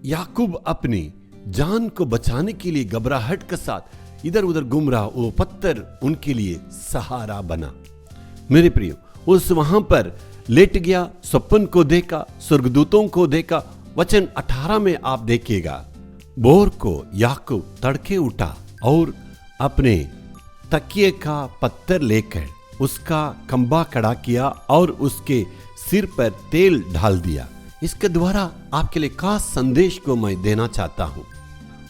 याकूब अपनी जान को बचाने के लिए घबराहट के साथ इधर उधर घूम रहा, वो पत्थर उनके लिए सहारा बना। मेरे प्रियो, उस वहां पर लेट गया, स्वप्न को देखा, स्वर्गदूतों को देखा। वचन 18 में आप देखिएगा, भोर को याकूब तड़के उठा और अपने तकिए का पत्थर लेकर उसका खंभा खड़ा किया और उसके सिर पर तेल डाल दिया। इसके द्वारा आपके लिए खास संदेश को मैं देना चाहता हूं।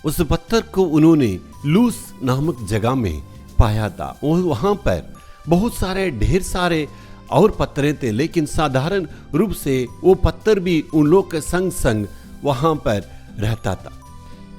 उस पत्थर को उन्होंने लूस नामक जगह में पाया था। वहां पर बहुत सारे ढेर सारे और पत्थरें थे, लेकिन साधारण रूप से वो पत्थर भी उन लोग के संग संग वहां पर रहता था।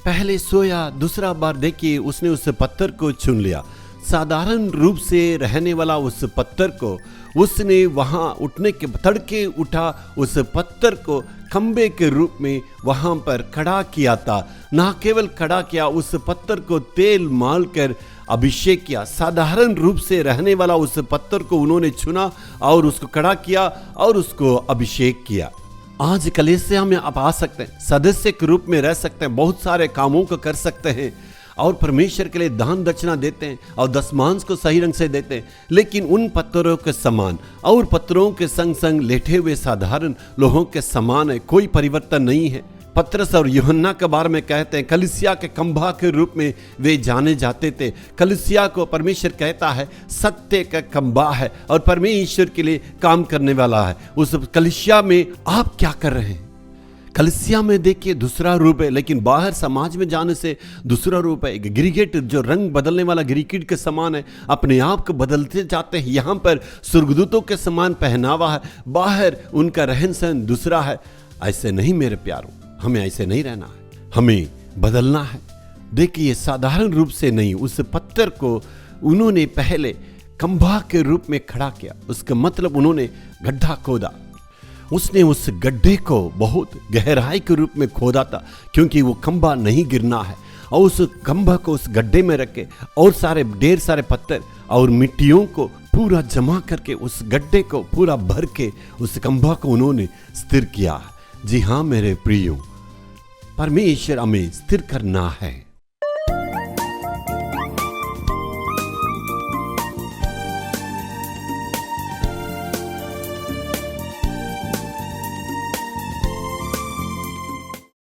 पहले सोया, दूसरा बार देखिए उसने उस पत्थर को चुन लिया। साधारण रूप से रहने वाला उस पत्थर को उसने वहां उठने के तड़के उठा, उस पत्थर को खंबे के रूप में वहां पर खड़ा किया था। ना केवल खड़ा किया, उस पत्थर को तेल माल कर अभिषेक किया। साधारण रूप से रहने वाला उस पत्थर को उन्होंने चुना और उसको खड़ा किया और उसको अभिषेक किया। आज कलीसिया में आप आ सकते हैं, सदस्य के रूप में रह सकते हैं, बहुत सारे कामों को कर सकते हैं और परमेश्वर के लिए दान दक्षिणा देते हैं और दशमांश को सही रंग से देते हैं, लेकिन उन पत्थरों के समान और पत्थरों के संग संग लेटे हुए साधारण लोगों के समान है, कोई परिवर्तन नहीं है। पतरस और यूहन्ना के बारे में कहते हैं कलीसिया के खंभा के रूप में वे जाने जाते थे। कलीसिया को परमेश्वर कहता है सत्य का खंभा है और परमेश्वर के लिए काम करने वाला है। उस कलीसिया में आप क्या कर रहे हैं? कलीसिया में देखिए दूसरा रूप है, लेकिन बाहर समाज में जाने से दूसरा रूप है। गिरगिट जो रंग बदलने वाला गिरगिट के समान है, अपने आप को बदलते जाते हैं। यहाँ पर स्वर्गदूतों के समान पहनावा है, बाहर उनका रहन सहन दूसरा है। ऐसे नहीं मेरे प्यारों, हमें ऐसे नहीं रहना है, हमें बदलना है। देखिए साधारण रूप से नहीं, उस पत्थर को उन्होंने पहले खंभा के रूप में खड़ा किया। उसका मतलब उन्होंने गड्ढा खोदा। उसने उस गड्ढे को बहुत गहराई के रूप में खोदा था, क्योंकि वो खंभा नहीं गिरना है। और उस खंभा को उस गड्ढे में रखे और ढेर सारे पत्थर और मिट्टियों को पूरा जमा करके उस गड्ढे को पूरा भर के उस खंभा को उन्होंने स्थिर किया है। जी हाँ मेरे प्रियो, परमेश्वर हमें स्थिर करना है।